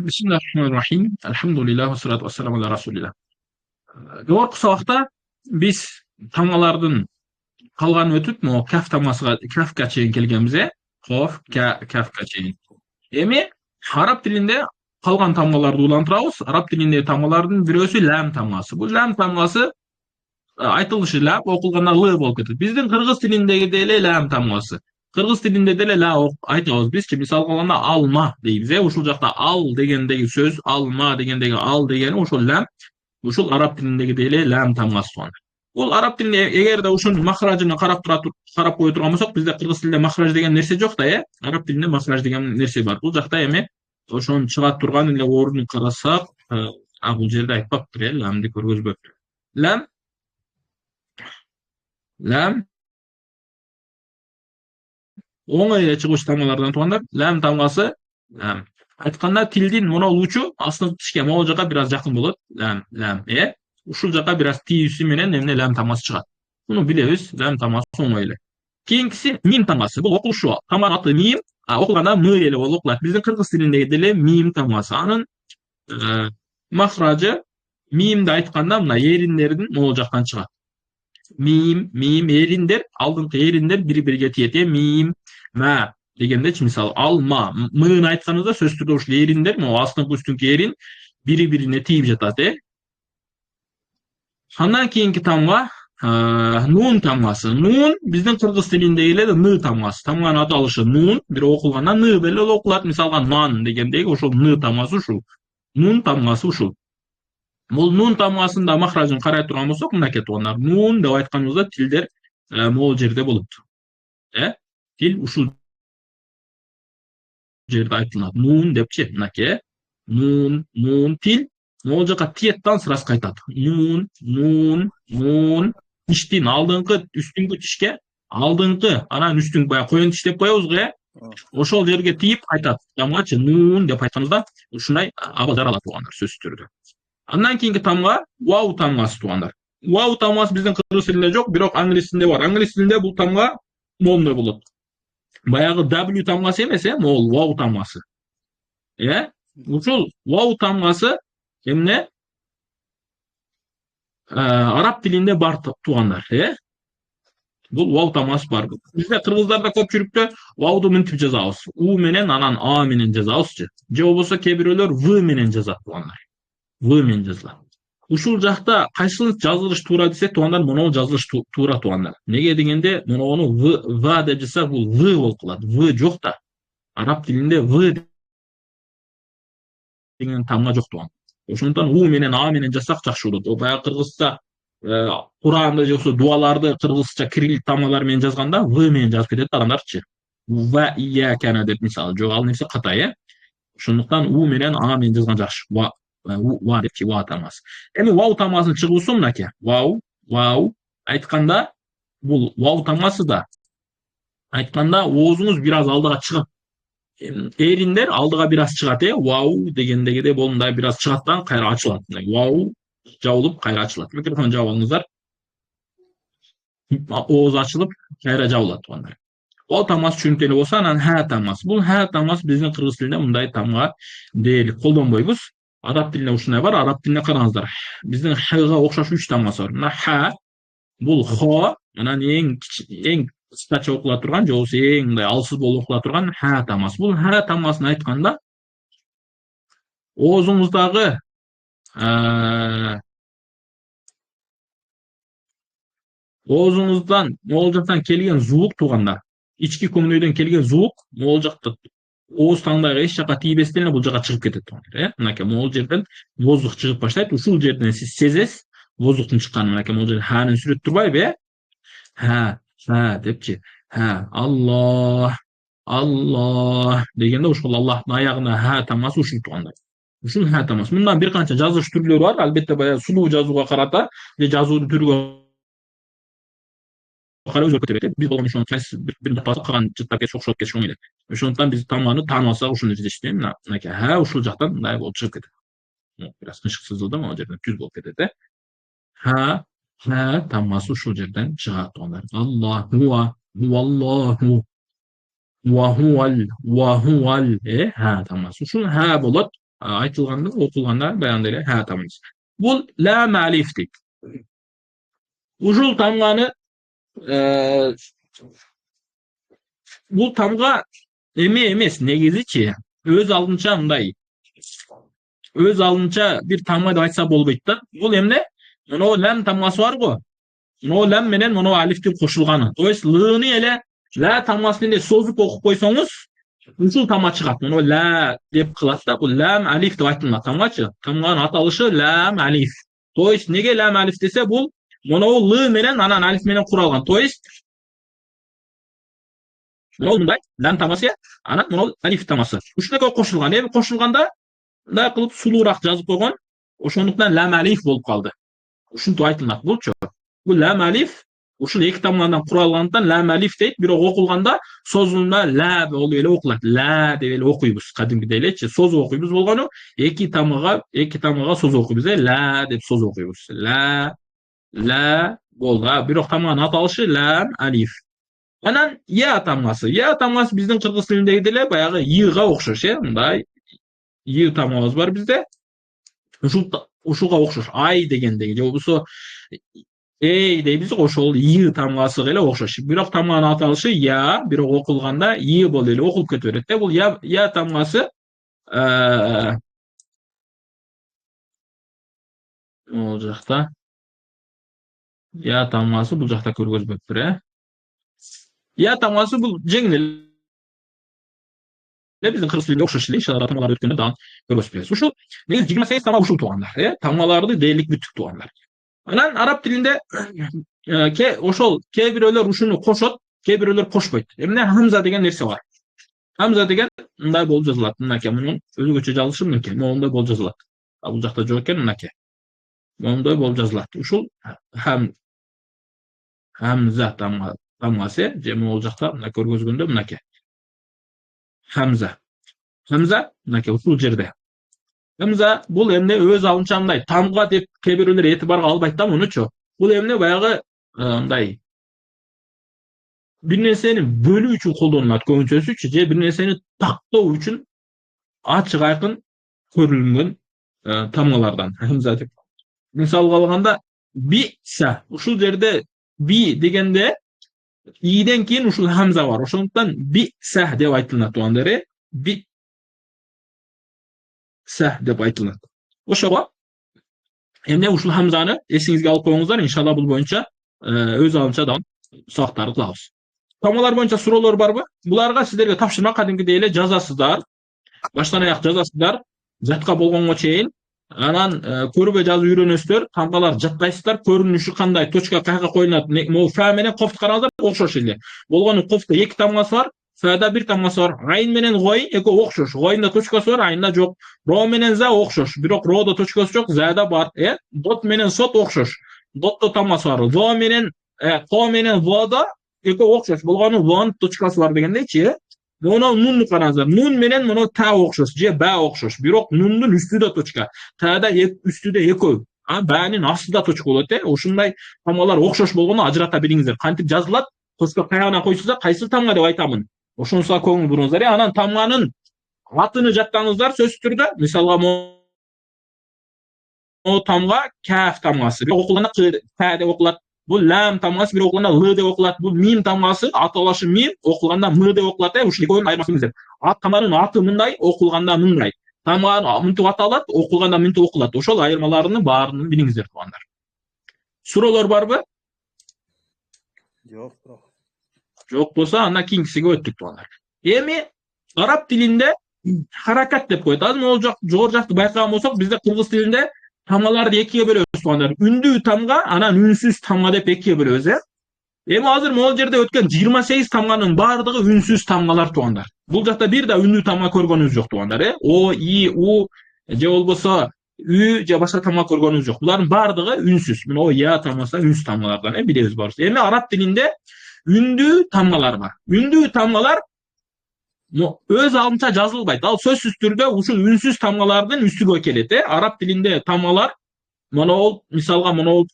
Bismillahirrahmanirrahim. Elhamdülillah ve salatu vesselamu ala Rasulillah. Жогорку сабакта биз тамгалардын калганын өтүп, могу кафка чейин келгенбиз, Коф, кафка чейин. Эми араб тилинде калган тамгаларды улантырабыз. Араб тилиндеги тамгалардын бирөөсү лам тамгасы. Бул лам тамгасы айтылышы лам, окулганда л болуп кетет. Биздин кыргыз тилиндеги деле лам тамгасы. Кыргыз тилинде деле ла айтабыз бизчи. Мисалга алганда алма дейбиз, ушул жакта ал дегендеги сөз, алма дегендеги ал дегени ушул лам. Ушул араб тилиндеги деле лам тамгасы туган. Бул араб тилинде эгерде ушунун махражына карап кое турган болсок, бизде кыргыз тилинде махраж деген нерсе жок да, араб тилинде махраж деген нерсе бар. Бул жакта эми ошонун чыга турган эле ордун карасак, бул жерде айтпаптыр, ламды көргөзбөптүр. Лам оңой эле чыгуучу тамгалардан туугандар. Лам тамгасы айтканда тилдин монол учу астыңкы тишке могул жака бир аз жакын болот. Лам, ушул жака бир аз тийүүсү менен эмне лам тамгасы чыгат. Муну билебиз, лам тамгасы оңой эле. Кийинкиси мим тамгасы. Бул окулушу тамганын аты мим, окулганда м эле болуп окулат. Биздин кыргыз тилиндеги деле мим тамгасы. Анын махражы мимди айтканда мына эриндердин могул жактан чыгат. Мим, эриндер, алдыңкы эриндер бири-бириге тиет. Мим, ма дегендечи, мисалы алма, мыны айтканыбызда сөзсүз түрдө ушул эриндер, могу астыңкы үстүңкү эрин бири-бирине тийип жатат. Андан кийинки тамга нун тамгасы. Нун биздин кыргыз тилиндеги эле н тамгасы. Тамганын аталышы нун, бирок окулганда н деле окулат. Мисалга нан дегендеги ошол н тамгасы ушул. Нун тамгасы ушул. Бул нун тамгасында махражын карай турган болсок, мынакей туугандар. Нун деп айтканыбызда тилдер могул жерде болот. Тил ушул жерде айтылат. Нун депчи, мынакей. Нун, тил могул жака тиет да сырас кайтат. Нун. Тиштин алдыңкы үстүңкү тишке, алдыңкы, анан үстүңкү баягы коен тиш деп коебуз го, ошол жерге тийип кайтат. Тамгачы нун деп айтканыбызда ушундай аба жаралат туугандар сөзсүз түрдө. Андан кийинки тамга вау тамгасы туугандар. Вау тамгасы биздин кыргыз тилинде жок, бирок англис тилинде бар. Англис тилинде бул тамга моундай болот. Баягы W тамгасы эмес, могул вау тамгасы. Ушул вау тамгасы эмне? Араб тилинде бар туугандар, Бул вау тамгасы бар. Бизде кыргыздарда көпчүлүктө вауду мынтип жазабыз. У менен анан А менен жазабызчы. Же болбосо кээ бирөөлөр В менен жазат туугандар. В менен жазылат. Ушул жакта кайсыл жазылыш туура десек, туугандар монол жазылыш туура туугандар. Неге дегенде, моногону В деп жазсак, бул В болуп калат. В жок да. Араб тилинде В деген тамга жок тууган. Ошондон У менен А менен жазсак жакшы болот. Баягы кыргызча Куранды же болбосо дуаларды кыргызча кирилл тамгалар менен жазганда В менен жазып кетет адамдарчы. Ва иякана деп мисалы, жок ал нерсе ката, Ошондуктан У менен А менен жазган жакшы. Ва депчи, ва тамгасы. Эми вау тамгасынын чыгуусу мынакей. Вау айтканда, бул вау тамгасы да айтканда оозуңуз бир аз алдыга чыгат. Эриндер алдыга бир аз чыгат, вау дегендегиде болундай бир аз чыгаттан кайра ачылат. Вау жабылып кайра ачылат. Микрофон жаап алыңыздар. Ооз ачылып кайра жабылат туугандар. Вау тамгасы түшүнүктүү болсо, анан ха тамгасы. Бул ха тамгасы биздин кыргыз тилинде мындай тамга дээрлик колдонбойбуз. Араб тилинде ушундай бар. Араб тилине караңыздар. Биздин хга окшош 3 тамгасы бар. Мына ха, бул хо, анан эң кыскача окула турган, же болбосо эң мындай алсыз болуп окула турган ха тамгасы. Бул ха тамгасын айтканда оозуңуздагы оозуңуздан могул жактан келген звук туугандар. Ички көмүнөйдөн келген звук могул жакта ооз таңдайга эч жака тийбестен эле бул жака чыгып кетет туугандар. Мынакей могул жерден воздух чыгып баштайт. Ушул жерден сиз сезесиз воздухтун чыкканын. Мынакей могул жерде ханын сүрөтү турбайбы, Ха депчи. Аллах дегенде ушул Аллахтын аягына ха тамгасы ушул туугандар. Ушул ха тамгасы. Мындан бир канча жазылыш түрлөрү бар. Албетте баягы сулуу жазууга карата же жазуунун түрүгө карап өзгөрүп кетет. Биз болгону ошону кайсы бир калган жыттап кетиш, окшоп кетиш оңой эле. Ошондуктан биз тамганы таанып алсак ушуну издешти. Мынакей ха ушул жактан мындай болуп чыгып кетет. Бир аз кыншыксыз да, могул жерден түз болуп кетет. Ха тамгасы ушул жерден чыгат туугандар. Аллаху ва хувал ха тамгасы. Ушул ха болот. айтылганды окулганда баягындай эле ха тамгасы. Бул лам алиф дейт. Ушул тамганы бул тамга эме эмес негизичи өз алдынча мындай өз алдынча бир тамга деп айтса болбойт да. Бул эмне? Мына лам тамгасы бар го. Мына лам менен мына алифтин кошулганы. То есть лыны эле ла тамгасын эле созуп окуп койсоңуз, ушул тамга чыгат. Мына ла деп кылат да. Бул лам алиф деп айтылат тамгачы. Тамганын аталышы лам алиф. То есть неге лам алиф десе, бул мына лы менен анан алиф менен куралган. То есть мындай лам тамгасы, анан мына алиф тамгасы. Ушуга кошулган. Эми кошулганда мындай кылып сулуураак жазып койгон. Ошондуктан лам алиф болуп калды. Ушинтип айтылат булчу. Бул лам алиф ушул эки тамгандан куралгандыктан лам алиф дейт. Бирок окулганда созулма ла болуп эле окулат. Ла деп эле окуйбуз. Кадимкидей элечи созуп окуйбуз болгону эки тамгага созуп окуйбуз. Ла деп созуп окуйбуз. Ла болду. Бирок тамганын аталышы лам алиф. Анан я тамгасы. Я тамгасы биздин кыргыз тилиндеги деле баягы йга окшош, мындай й тамгабыз бар бизде. Ушуга окшош. Ай дегендеги же болбосо эй дейбиз го, ошол й тамгасы эле окшош. Бирок тамганын аталышы я, бирок окулганда й болуп эле окулуп кете берет да. Бул я тамгасы могул жакта я тамгасы бул жакта көргөзбөптүр, Я тамгасы бул жеңил эле биздин кыргыз тилинде окшош эле ишара тамгалар өткөндө дагы көргөзүп. Ушул негизи 28 тамга ушул туугандар, тамгаларды дээрлик бүттүк туугандар. Анан араб тилинде ошол кээ бирөөлөр ушуну кошот, кээ бирөөлөр кошпойт. Эмне хамза деген нерсе бар. Хамза деген мындай болуп жазылат. Мынакей мунун өзгөчө жазылышы мынакей. Моундай болуп жазылат. Бул жакта жок экен, мынакей. Моундай болуп жазылат. Ушул хамза тамгасы же могул жакта мына көргөзгөндө мынакей. Хамза мынакей ушул жерде. Хамза бул эмне өз алынча мындай тамга деп кээ бирөөлөр этибарга албайт да мунучу. Бул эмне баягы мындай бир нерсени бөлүү үчүн колдонулат көбүнчөсүчү, же бир нерсени тактоо үчүн ачык айкын көрүлгөн тамгалардан хамза деп. Мисалга алганда биса, ушул жерде би дегенде иден кийин ушул хамза бар. Ошондуктан биса деп айтылат туугандар, биса деп айтылат. Ошого эмне ушул хамзаны эсиңизге алып коюңуздар, иншалла бул боюнча өз алынча да сурактарды кылабыз. Тамгалар боюнча суроолор барбы? Буларга сиздерге тапшырма кадимкидей эле жазасыздар. Баштан аяк жазасыздар, жатка болгонго чейин. Анан көрбөй жазып үйрөнөсүздөр, тамгалар жаттайсыздар, көрүнүшү кандай, точка каяка коюлат. Могу фа менен кофту караңыздар, окшош эле. Болгону кофта эки тамгасы бар, фада бир тамгасы бар. Айн менен гой экөө окшош. Гойнда точкасы бар, айнда жок. Ро менен за окшош, бирок родо точкасы жок, зада бар. Дот менен сот окшош. Дотто тамгасы бар. Во менен ко менен водо экөө окшош. Болгону вон точкасы бар дегендейчи, Моно нунну караңыздар. Нун менен моно та окшош, же ба окшош. Бирок нундун үстүдө точка. Тада үстүдө экөө. Баанын астында точка болот, Ушундай тамгалар окшош болгону ажырата билиңиздер. Кантип жазылат? Точка каягына койсуздар, кайсы тамга деп айтамын. Ошонусуга көңүл буруңуздар. Анан тамганын атын жаттаңыздар сөзсүз түрдө. Мисалга моно тамга каф тамгасы. Бирок окулганда та деп окулат. Бул лам тамгасы, бирок окулганда л деп окулат. Бул мим тамгасы, аталышы мим, окулганда м деп окулат. Ушул экөөнүн айырмасын билиңиздер. Тамганын аты мындай, окулганда мындай. Тамга мынтип аталат, окулганда мынтип окулат. Ошол айырмаларынын баарын билиңиздер туугандар. Суроолор барбы? Жок. Жок болсо, анда кийинкисиге өттүк туугандар. Эми араб тилинде харакат деп коет. Азыр могул жогору жакты байкаган болсок, бизде кыргыз тилинде тамгаларды экиге бөлөбүз туугандар. Үндүү тамга, анан үнсүз тамга деп экиге бөлөбүз, Эми азыр могул жерде өткөн 28 тамганын баардыгы үнсүз тамгалар туугандар. Бул жакта бир да үндүү тамга көргөнүбүз жок туугандар, О, И, У же болбосо Ү же башка тамга көргөнүбүз жок. Булардын баардыгы үнсүз. Мына Я тамгасы үнсүз тамгалардан, билебиз барыбыз. Эми араб тилинде үндүү тамгалар бар. Үндүү тамгалар өз алдынча жазылбайт. Ал сөзсүз түрдө ушул үнсүз тамгалардын үстүгө келет, Араб тилинде тамгалар монол, мисалга монол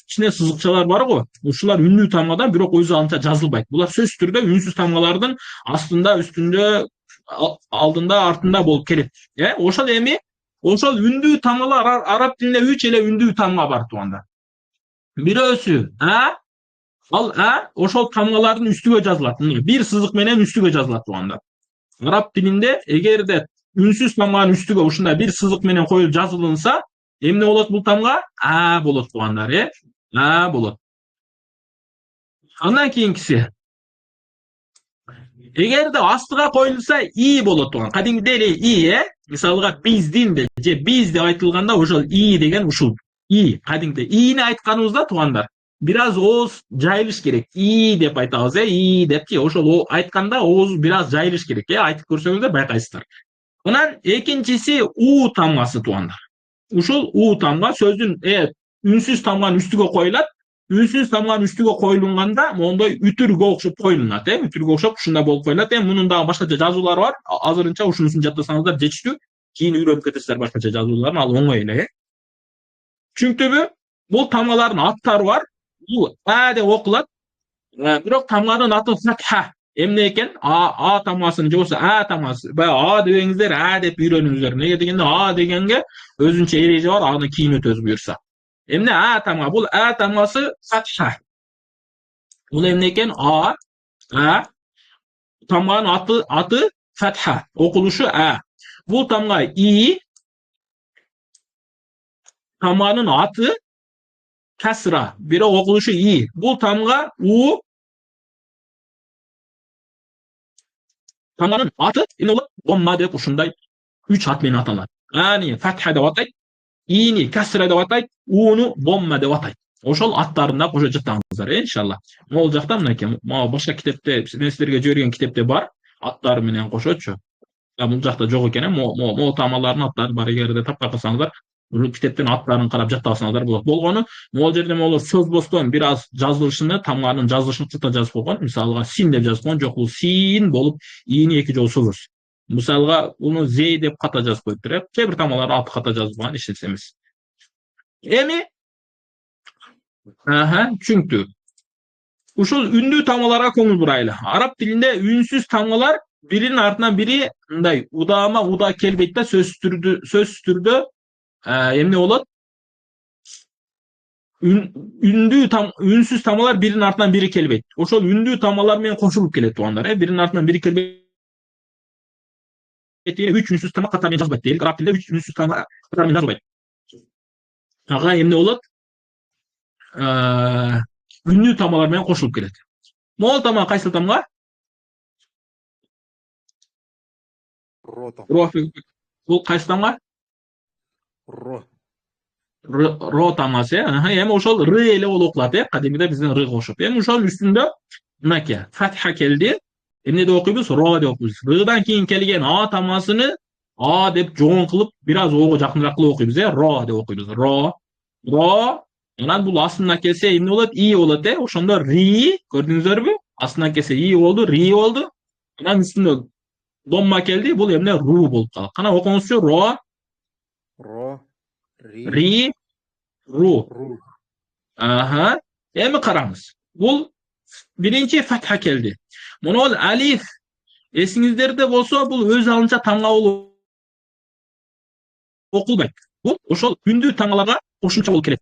ичине сызыкчалар бар го. Ушулар үндүү тамгадан, бирок өз алдынча жазылбайт. Булар сөзсүз түрдө үнсүз тамгалардын астында, үстүндө, алдында, артында болуп келет. Ошол эми Ошол үндүү тамгалар араб тилинде 3 эле үндүү тамга бар туугандар. Бирөөсү ал ошол тамгалардын үстүгө жазылат. Бир сызык менен үстүгө жазылат туугандар. Араб тилинде эгерде үнсүз тамганын үстүгө ушундай бир сызык менен коюлуп жазылынса, эмне болот бул тамга? Болот туугандар, болот. Андан кийинкиси. Эгерде астыга коюлса и болот тууган. Кадимгидей эле мисалга биздин же биз деп айтылганда ошол и деген ушул. И кадимгидей ини айтканыбызда туугандар бир аз ооз жайылыш керек. И деп айтабыз, и депчи. Ошол айтканда ооз бир аз жайылыш керек, айтып көрсөңүздөр байкайсыздар. Анан экинчиси у тамгасы туугандар. Ушул у тамга сөздүн үнсүз тамганын үстүгө коюлат. Үнсүз тамганын үстүгө коюлганда мондой үтүргө окшоп коюлат, үтүргө окшоп ушундай болуп коюлат. Мунун дагы башкача жазуулары бар. Азырынча ушунусун жаттасаңыздар жетиштүү. Кийин үйрөнүп кетесиздер башкача жазууларын, ал оңой эле. Түшүнүктүүбү? Бул тамгалардын аттары бар. Бул деп окулат. Бирок тамганын аты фатха. Эмне экен? Тамгасын же болбосо тамгасы. Баягы дебеңиздер, деп үйрөнүңүздөр. Неге дегенде дегенге өзүнчө эреже бар, аны кийин өтөбүз буюрса. Эмне тамга? Бул тамгасы фатха. Бул эмне экен? Тамганын аты фатха. Окулушу Бул тамга и. Тамганын аты касра. Бирок окулушу и. Бул тамга у. Тамганын аты эмне болот? Домма деп ушундай 3 ат менен аталат. Фатха деп атайт, ини касра деп атайт, уну домма деп атайт. Ошол аттарында кошо жаттаңыздар, иншалла. Могул жакта мынакей, башка китепте, мен силерге жиберген китепте бар, аттары менен кошочу. Бул жакта жок экен, могул тамгалардын аттары бар. Эгерде таппай калсаңыздар, китептин аттарын карап жаттасаңыздар болот. Болгону, могул жерде могул сөз бостон бир аз жазылышыны, тамганын жазылышын кыска жазып койгон. Мисалга син деп жазып койгон, жок, бул син болуп, ини 2 жолу сузуз. Мисалга уну зей деп ката жазып коюптур. Кээ бир тамгалар аты ката жазылган, эч нерсе эмес. Эми түшүнүктүү. Ушул үндүү тамгаларга көңүл бурайлы. Араб тилинде үнсүз тамгалар биринин артынан бири мындай уда келбейт да, сөзсүз түрдө эмне болот? Үнсүз тамгалар биринин артынан бири келбейт. Ошол үндүү тамгалар менен кошулуп келет туугандар, биринин артынан бири келбейт. 3 үнсүз тамга катары менен жазылбайт. Араб тилинде 3 үнсүз тамга катары менен жазылбайт. Эмне болот? Үндүү тамгалар менен кошулуп келет. Могул тамга кайсы тамга? Бул кайсы тамга? Ро тамгасы, эми ошол р эле болуп окулат, кадимгиде биздин рга окшоп. Эми ошонун үстүндө мынакей фатха келди. Эмне деп окуйбуз? Ро деп окуйбуз. Рдан кийин келген тамгасыны деп жоон кылып, бир аз ого жакыныраак кылып окуйбуз, ро деп окуйбуз. Ро. Анан бул астына келсе эмне болот? И болот, ошондо ри, көрдүңүздөрбү? Астына келсе и болду, ри болду. Анан үстүндө домма келди, бул эмне? Ру болуп калат. Кана окуңузчу? Ро, ри, ру. Эми караңыз. Бул биринчи фатха келди. Мунул алиф эсиңиздерде болсо, бул өз алынча тамга болуп окулбайт. Бул ошол үндүү тамгаларга кошумча болуп келет.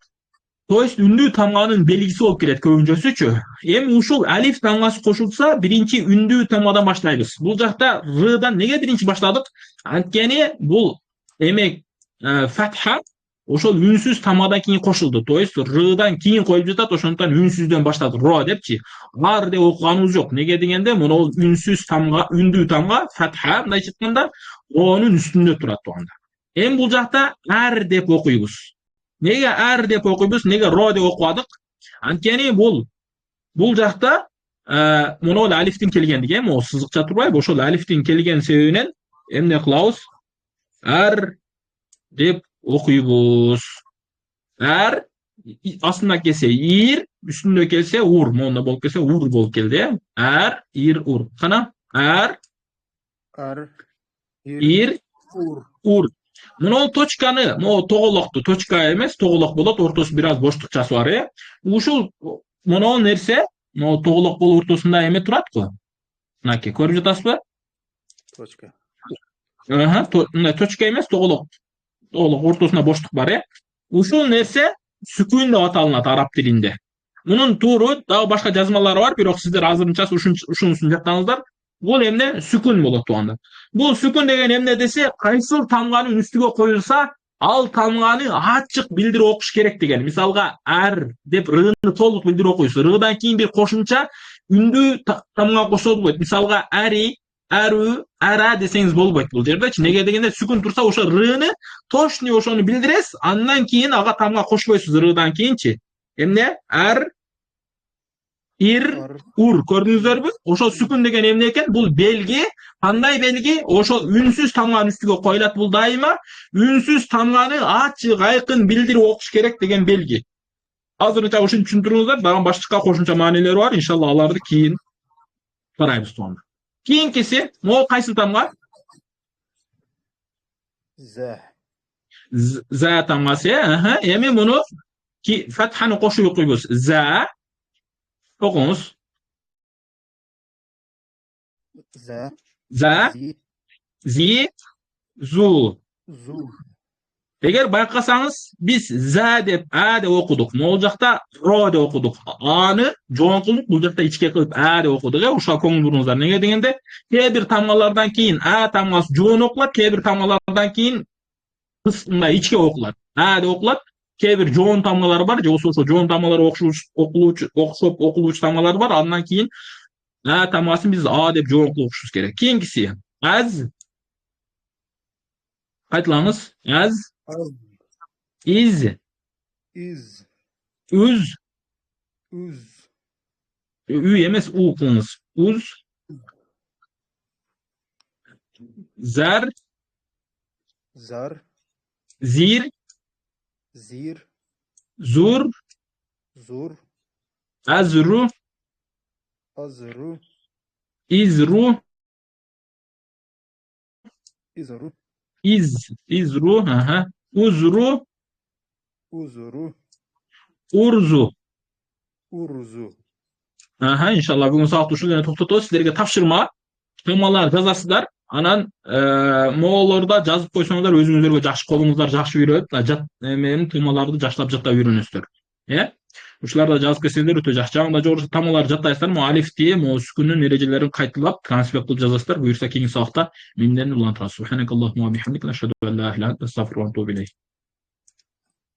То есть үндүү тамганын белгиси болуп келет көбүнчөсүчү. Эми ушул алиф тамгасы кошулса, биринчи үндүү тамгадан баштайбыз. Бул жакта рдан неге биринчи баштадык? Анткени бул эмек фатха ошол үнсүз тамгадан кийин кошулду. То есть рдан кийин коюлуп жатат, ошондуктан үнсүздөн баштадык. Ро депчи. Ар деп окуганыбыз жок. Неге дегенде, мына үнсүз тамга, үндүү тамга фатха мындайча айтканда ронун үстүндө турат туугандар. Эми бул жакта ар деп окуйбуз. Неге ар деп окуйбуз? Неге ро деп окубадык? Анткени бул жакта мына алифтин келгендиги, могу сызыкча турбайбы? Ошол алифтин келген себебинен эмне кылабыз? Ар деп окуйбуз. Ар астына келсе ир, үстүндө келсе ур, монда болуп келсе ур болуп келди. Ар, ир, ур. Кана? Ар, ир, ур. Мына точканы, могу тоголокту, точка эмес, тоголок болот, ортосу бир аз боштукчасы бар, Ушул мына нерсе, могу тоголок болуп ортосунда эме турат го. Мынакей, көрүп жатасызбы? Точка. Мындай точка эмес, тоголок. толук ортосунда боштук бар, ушул нерсе сүкүн деп аталынат араб тилинде. Мунун тууру дагы башка жазмалары бар, бирок сиздер азырынча ушунусун жаттаңыздар. Бул эмне? Сүкүн болот тууганда. Бул сүкүн деген эмне десе, кайсыл тамганын үстүгө коюлса, ал тамганы ачык билдирип окуш керек деген. Мисалга ар деп рыны толук билдирип окуйсуз. Рыдан кийин бир кошумча үндүү тамга кошсо болот. Мисалга ари, ару, ара десеңиз болбойт бул жердечи. Неге дегенде сүкүн турса ошо рыны точно ошону билдиресиз, андан кийин ага тамга кошпойсуз рыдан кийинчи. Эмне? Ар, ир, ур. Көрдүңүздөрбү? Ошо сүкүн деген эмне экен? Бул белги. Кандай белги? Ошо үнсүз тамганын үстүгө коюлат. Бул дайыма үнсүз тамганы ачык, айкын билдирип окуш керек деген белги. Азырынча ушуну түшүндүрүңүздөр. Дагы башка кошумча маанилери бар. Иншалла аларды кийин карайбыз туганда. Кийинкиси, могу кайсы тамга? За. За тамгасы. Эми муну фатханы кошуп окуйбуз. За. Окуңуз. За. За. Зи. Зу. Зу. Эгер байкасаңыз, биз за деп, а деп окудук. Могул жакта ро деп окудук. Аны жоон кылдык, бул жакта ичке кылып а деп окудук. Ушуга көңүл буруңуздар. Неге дегенде, кээ бир тамгалардан кийин а тамгасы жоон окулат, кээ бир тамгалардан кийин мындай ичке окулат. А деп окулат. Кээ бир жоон тамгалар бар, же ошо жоон тамгалар окшоп окулуучу тамгалар бар. Андан кийин а тамгасын биз а деп жоон кылып окушубуз керек. Кийинкиси аз. Кайталаңыз. Az. Iz. Iz. Üz. Uz. Ü emez u kılınız. Uz. Zar. Zar. Zir. Zir. Zur. Zur. Azru. Azru. İzru. Izru. İzru. Uzru. Uzru. Urzu. Urzu. İnşallah bugün saat ушул жерде токтотобуз. Силерге тапшырма темалар жазасыздар. Анан моолорда жазып койсоңуздар, өзүңүздөргө жакшы, колуңуздар жакшы үйрөнөт. Мен темаларды жаштап жаттап үйрөнөсүздөр. Ушуларда жазып кетсеңиздер өтө жакшы. Жагында жогору темаларды жаттайсыздар. Могу алифти, могу сүкүндүн эрежелерин кайталап, конспект кылып жазасыздар. Буюрса кийинки сабакта менден улантырасыз. Субханакаллахумма ва бихамдика, ашхаду ан ла илаха илля анта, астагфирука ва атубу илейк.